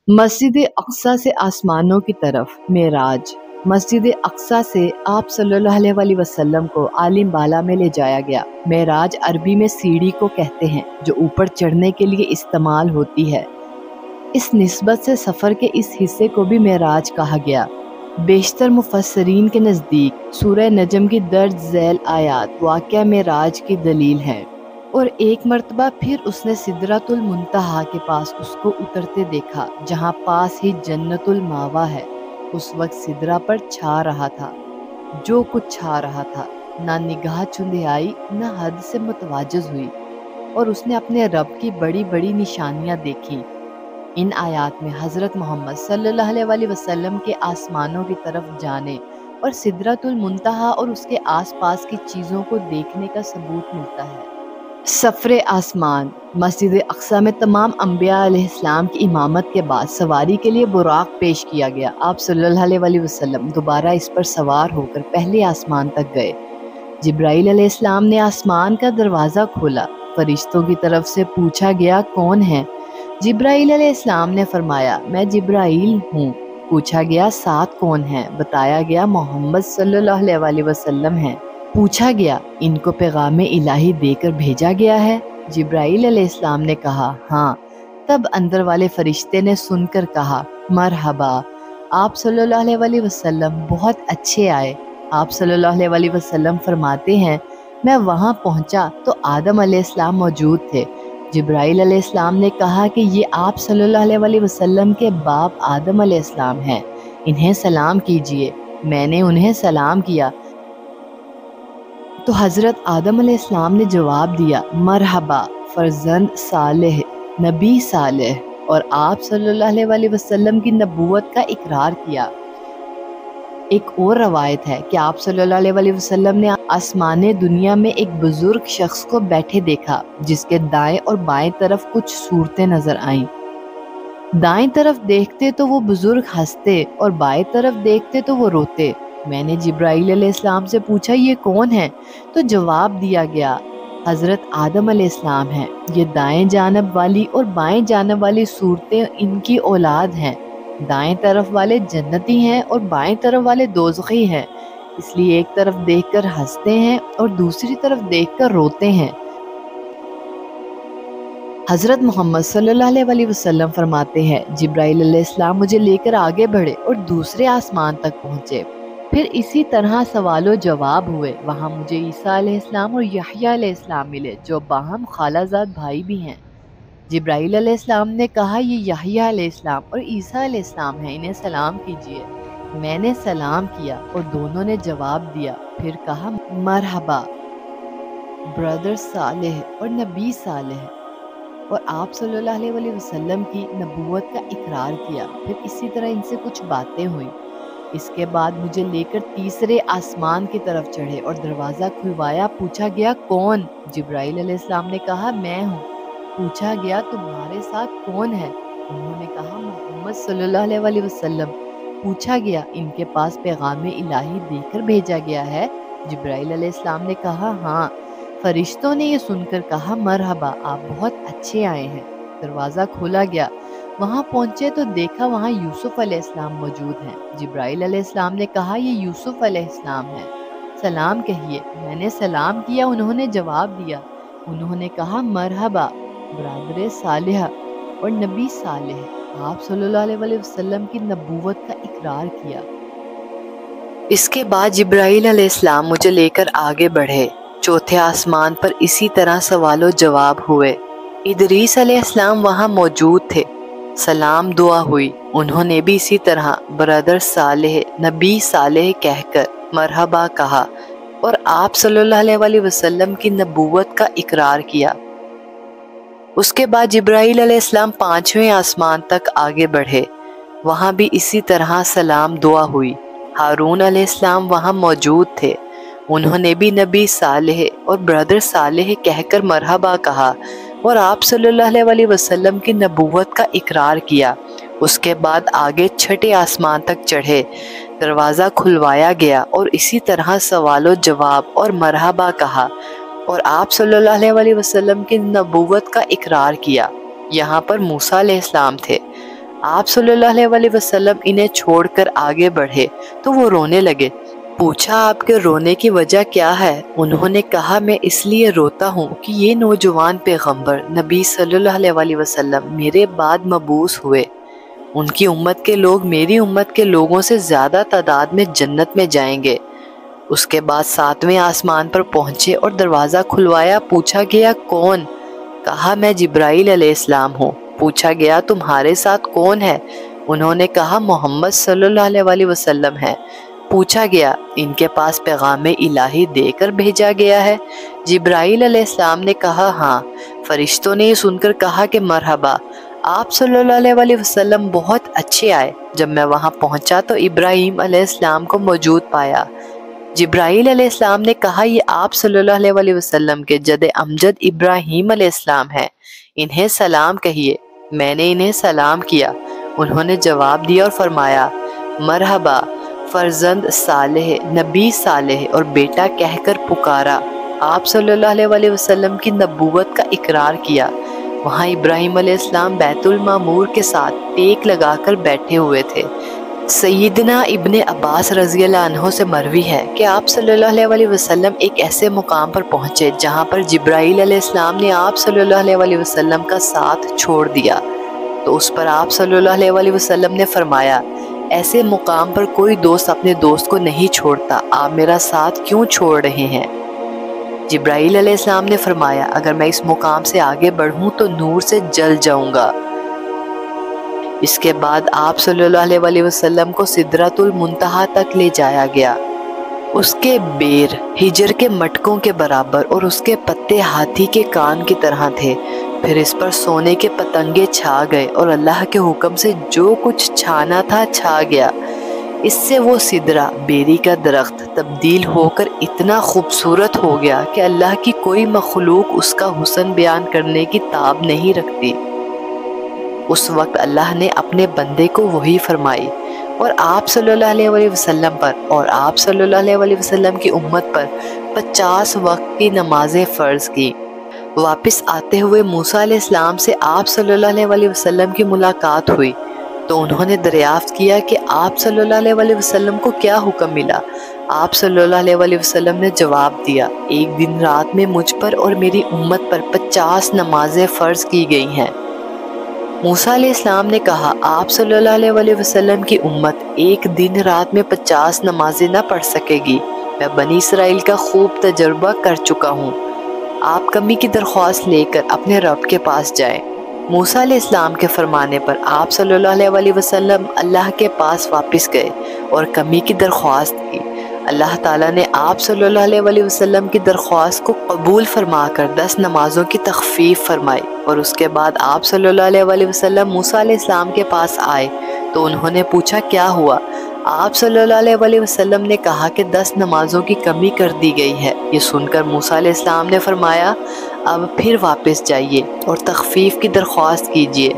मस्जिद अक्सा से आसमानों की तरफ मेराज। मस्जिद अक्सा से आप सल्लल्लाहु अलैहि वसल्लम को आलिम बाला में ले जाया गया। मेराज अरबी में सीढ़ी को कहते हैं जो ऊपर चढ़ने के लिए इस्तेमाल होती है। इस निस्बत से सफ़र के इस हिस्से को भी मेराज कहा गया। बेशतर मुफस्सरीन के नज़दीक सूरह नजम की दर्ज झैल आयात वाक़या मेराज की दलील है। और एक मर्तबा फिर उसने सिदरतुल मुंतहा के पास उसको उतरते देखा, जहाँ पास ही जन्नतुल मावा है। उस वक्त सिदरा पर छा रहा था जो कुछ छा रहा था, ना निगाह चुंधियाई ना हद से मुतवाजज हुई, और उसने अपने रब की बड़ी बड़ी निशानियां देखी। इन आयात में हज़रत मोहम्मद सल्लल्लाहु अलैहि वसल्लम के आसमानों की तरफ जाने और सिदरतुल मुंतहा और उसके आसपास की चीज़ों को देखने का सबूत मिलता है। सफ़रे आसमान। मस्जिद अक्सा में तमाम अंबिया अलैहिस्सलाम की इमामत के बाद सवारी के लिए बुराक पेश किया गया। आप सल्लल्लाहु अलैहि वसल्लम दोबारा इस पर सवार होकर पहले आसमान तक गए। जिब्राइल अलैहिस्सलाम ने आसमान का दरवाज़ा खोला। फरिश्तों की तरफ से पूछा गया, कौन है? जिब्राइल अलैहिस्सलाम ने फरमाया, मैं जिब्राइल हूँ। पूछा गया, साथ कौन है? बताया गया, मोहम्मद सल्लल्लाहु अलैहि वसल्लम हैं। पूछा गया, इनको पैगाम इलाही देकर भेजा गया है? जिब्राइल अलैहिस्सलाम ने कहा, हाँ। तब अंदर वाले फरिश्ते ने सुनकर कहा, मरहबा, आप सल्लल्लाहु अलैहि वसल्लम बहुत अच्छे आए। आप सल्लल्लाहु अलैहि वसल्लम फरमाते हैं, मैं वहाँ पहुँचा तो आदम अलैहिस्सलाम मौजूद थे। जिब्राइल अलैहिस्सलाम ने कहा कि ये आप सल्लल्लाहु अलैहि वसल्लम के बाप आदम अलैहिस्सलाम हैं, इन्हें सलाम कीजिए। मैंने उन्हें सलाम किया तो हज़रत आदम अलैहिस्सलाम ने जवाब दिया, मरहबा फर्जंद सालेह, नबी सालेह, और आप सल्लल्लाहु अलैहि वसल्लम की नबूवत का इकरार किया। एक और रवायत है कि आप सल्लल्लाहु अलैहि वसल्लम ने आसमाने दुनिया में एक बुजुर्ग शख्स को बैठे देखा, जिसके दाएं और बाएं तरफ कुछ सूरतें नजर आईं। दाएं तरफ देखते तो वो बुजुर्ग हंसते और बाएं तरफ देखते तो वो रोते। मैंने जिब्राइल अलैहिस्सलाम से पूछा, ये कौन है? तो जवाब दिया गया, हज़रत आदम अलैहिस्सलाम हैं। ये दाएं जानब वाली और बाएं जानब वाली सूरतें इनकी औलाद हैं। दाएं तरफ वाले जन्नती हैं और बाएं तरफ वाले दोज़खी हैं, इसलिए एक तरफ देखकर हंसते हैं और दूसरी तरफ देखकर रोते हैं। हज़रत मोहम्मद सल्लल्लाहु अलैहि वसल्लम फरमाते हैं, जिब्राइल अलैहिस्सलाम मुझे लेकर आगे बढ़े और दूसरे आसमान तक पहुँचे। फिर इसी तरह सवालो जवाब हुए। वहाँ मुझे ईसा अलैहिस्सलाम और यहया अलैहिस्सलाम मिले, जो बाहम खालाजाद भाई भी हैं। जिब्राइल अलैहिस्सलाम ने कहा, ये यहया अलैहिस्सलाम और ईसा अलैहिस्सलाम हैं, इन्हें सलाम कीजिए। मैंने सलाम किया और दोनों ने जवाब दिया। फिर कहा, मरहबा ब्रदर सालेह और नबी सालेह, और आप सल्लल्लाहु अलैहि वसल्लम की नबूवत का इकरार किया। फिर इसी तरह इनसे कुछ बातें हुई। इसके बाद मुझे लेकर तीसरे आसमान की तरफ चढ़े और दरवाज़ा खुलवाया। पूछा गया, कौन? जिब्राइल अलैहिस्सलाम ने कहा, मैं हूँ। पूछा गया, तुम्हारे साथ कौन है? उन्होंने कहा, मोहम्मद सल्लल्लाहु अलैहि वसल्लम। पूछा गया, इनके पास पैगाम इलाही देकर भेजा गया है? जिब्राइल अलैहिस्सलाम ने कहा, हाँ। फरिश्तों ने ये सुनकर कहा, मरहबा, आप बहुत अच्छे आए हैं। दरवाज़ा खोला गया। वहाँ पहुँचे तो देखा वहाँ यूसुफ अलैहिस्सलाम मौजूद हैं। जिब्राइल अलैहिस्सलाम ने कहा, ये यूसुफ अलैहिस्सलाम हैं, सलाम कहिए। मैंने सलाम किया। उन्होंने जवाब दिया। उन्होंने कहा, मरहबा बरादर सालेह और नबी सालेह। आप सल्लल्लाहु अलैहि वसल्लम की नबूवत का इकरार किया। इसके बाद जिब्राइल अलैहिस्सलाम मुझे लेकर आगे बढ़े। चौथे आसमान पर इसी तरह सवालो जवाब हुए। इदरीस अलैहिस्सलाम वहाँ मौजूद थे। सलाम दुआ हुई। उन्होंने भी इसी तरह ब्रदर सालेह, नबी सालेह कहकर मरहबा कहा और आप सल्लल्लाहु अलैहि वसल्लम की नबूवत का इकरार किया। उसके बाद जिब्राइल अलैहिस्सलाम पांचवें आसमान तक आगे बढ़े। वहाँ भी इसी तरह सलाम दुआ हुई। हारून अलैहिस्सलाम वहाँ मौजूद थे। उन्होंने भी नबी सालेह और ब्रदर सालेह कहकर मरहबा कहा और आप सल्लल्लाहु अलैहि वसल्लम की नबूवत का इकरार किया। उसके बाद आगे छठे आसमान तक चढ़े। दरवाज़ा खुलवाया गया और इसी तरह सवालो जवाब और मरहबा कहा और आप सल्लल्लाहु अलैहि वसल्लम की नबूवत का इकरार किया। यहाँ पर मूसा अलैहिस्सलाम थे। آپ صلی اللہ علیہ وسلم انہیں چھوڑ کر آگے بڑھے تو وہ رونے لگے۔ پوچھا آپ کے رونے کی وجہ کیا ہے؟ انہوں نے کہا میں اس لیے روتا ہوں کہ یہ نوجوان پیغمبر نبی صلی اللہ علیہ وسلم میرے بعد مبعوث ہوئے، ان کی امت کے لوگ میری امت کے لوگوں سے زیادہ تعداد میں جنت میں جائیں گے۔ اس کے بعد 7ویں آسمان پر پہنچے اور دروازہ کھلوایا۔ پوچھا گیا کون؟ کہا میں جبرائیل علیہ السلام ہوں۔ پوچھا گیا تمہارے ساتھ کون ہے؟ انہوں نے کہا محمد صلی اللہ علیہ وسلم ہے۔ پوچھا گیا ان کے پاس پیغام الہی دے کر بھیجا گیا ہے؟ جبرائیل علیہ السلام نے کہا ہاں۔ فرشتوں نے یہ سن کر کہا کہ مرحبا، آپ صلی اللہ علیہ وسلم بہت اچھے آئے۔ جب میں وہاں پہنچا تو ابراہیم علیہ السلام کو موجود پایا۔ جبرائیل علیہ السلام نے کہا یہ آپ صلی اللہ علیہ وسلم کے جد امجد ابراہیم علیہ السلام ہیں، انہیں سلام کہیے۔ میں نے انہیں سلام کیا۔ انہوں نے جواب دیا اور فرمایا مرحبا، فرزند صالح، نبی صالح اور بیٹا کہہ کر پکارا۔ آپ صلی اللہ علیہ وسلم کی نبوت کا اقرار کیا۔ وہاں ابراہیم علیہ السلام بیت المعمور کے ساتھ ٹیک لگا کر بیٹھے ہوئے تھے۔ سیدنا ابن عباس رضی اللہ عنہ سے مروی ہے کہ آپ صلی اللہ علیہ وسلم ایک ایسے مقام پر پہنچے جہاں پر جبرائیل علیہ السلام نے آپ صلی اللہ علیہ وسلم کا ساتھ چھوڑ دیا، تو اس پر آپ صلی اللہ علیہ وسلم نے فرمایا ایسے مقام پر کوئی دوست اپنے دوست کو نہیں چھوڑتا، آپ میرا ساتھ کیوں چھوڑ رہے ہیں؟ جبرائیل علیہ السلام نے فرمایا اگر میں اس مقام سے آگے بڑھوں تو نور سے جل جاؤں گا۔ اس کے بعد آپ صلی اللہ علیہ وسلم کو سدرۃ المنتہا تک لے جایا گیا۔ اس کے بیر ہجر کے مٹکوں کے برابر اور اس کے پتے ہاتھی کے کان کی طرح تھے۔ پھر اس پر سونے کے پتنگے چھا گئے اور اللہ کے حکم سے جو کچھ چھانا تھا چھا گیا۔ اس سے وہ سدرہ بیری کا درخت تبدیل ہو کر اتنا خوبصورت ہو گیا کہ اللہ کی کوئی مخلوق اس کا حسن بیان کرنے کی تاب نہیں رکھتی۔ اس وقت اللہ نے اپنے بندے کو وحی فرمائی اور آپ صلی اللہ علیہ وسلم پر اور آپ صلی اللہ علیہ وسلم کی امت پر 50 وقت کی نمازیں فرض کی۔ واپس آتے ہوئے موسیٰ علیہ السلام سے آپ صلی اللہ علیہ وسلم کی ملاقات ہوئی تو انہوں نے دریافت کیا کہ آپ صلی اللہ علیہ وسلم کو کیا حکم ملا؟ آپ صلی اللہ علیہ وسلم نے جواب دیا ایک دن رات میں مجھ پر اور میری امت پر 50 نمازیں فرض کی گئی ہیں۔ موسیٰ علیہ السلام نے کہا آپ صلی اللہ علیہ وسلم کی امت ایک دن رات میں 50 نمازیں نہ پڑھ سکے گی، میں بنی اسرائیل کا خوب تجربہ کر چکا ہوں، آپ کمی کی درخواست لے کر اپنے رب کے پاس جائیں۔ موسیٰ علیہ السلام کے فرمانے پر آپ صلی اللہ علیہ وسلم اللہ کے پاس واپس گئے اور کمی کی درخواست کی۔ اللہ تعالیٰ نے آپ صلی اللہ علیہ وسلم کی درخواست کو قبول فرما کر 10 نمازوں کی تخفیف فرمائی، اور اس کے بعد آپ صلی اللہ علیہ وسلم موسیٰ علیہ السلام کے پاس آئے تو انہوں نے پوچھا کیا ہوا؟ آپ صلی اللہ علیہ وسلم نے کہا کہ 10 نمازوں کی کمی کر دی گئی ہے۔ یہ سن کر موسیٰ علیہ السلام نے فرمایا اب پھر واپس جائیے اور تخفیف کی درخواست کیجیے۔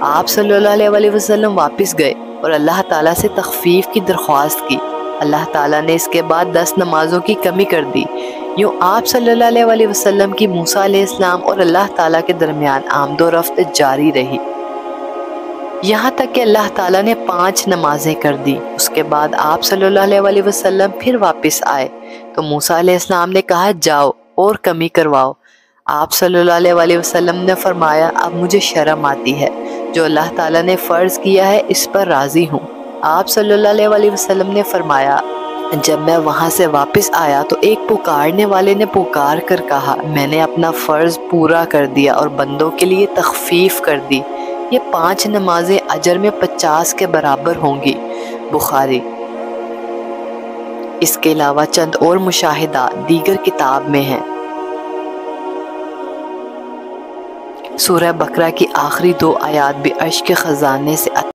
آپ صلی اللہ علیہ وسلم واپس گئے اور اللہ تعالیٰ سے تخفیف کی درخواست کی۔ اللہ تعالیٰ نے اس کے بعد 10 نمازوں کی کمی کر دی۔ یوں آپ صلی اللہ علیہ وسلم کی موسیٰ علیہ السلام اور اللہ تعالیٰ کے درمیان آمد و رفت جاری رہی، یہاں تک کہ اللہ تعالیٰ نے 5 نمازیں کر دی۔ اس کے بعد آپ صلی اللہ علیہ وسلم پھر واپس آئے تو موسیٰ علیہ السلام نے کہا جاؤ اور کمی کرواؤ۔ آپ صلی اللہ علیہ وسلم نے فرمایا اب مجھے شرم آتی ہے، جو اللہ تعالیٰ نے فرض کیا ہے اس پر راضی ہوں۔ آپ صلی اللہ علیہ وسلم نے فرمایا جب میں وہاں سے واپس آیا تو ایک پکارنے والے نے پکار کر کہا میں نے اپنا فرض پورا کر دیا اور بندوں کے لیے تخفیف کر دی، یہ 5 نمازیں اجر میں 50 کے برابر ہوں گی۔ بخاری۔ اس کے علاوہ چند اور مشاہدات دیگر کتاب میں ہیں۔ سورہ بقرہ کی آخری 2 آیات بھی عرش کے خزانے سے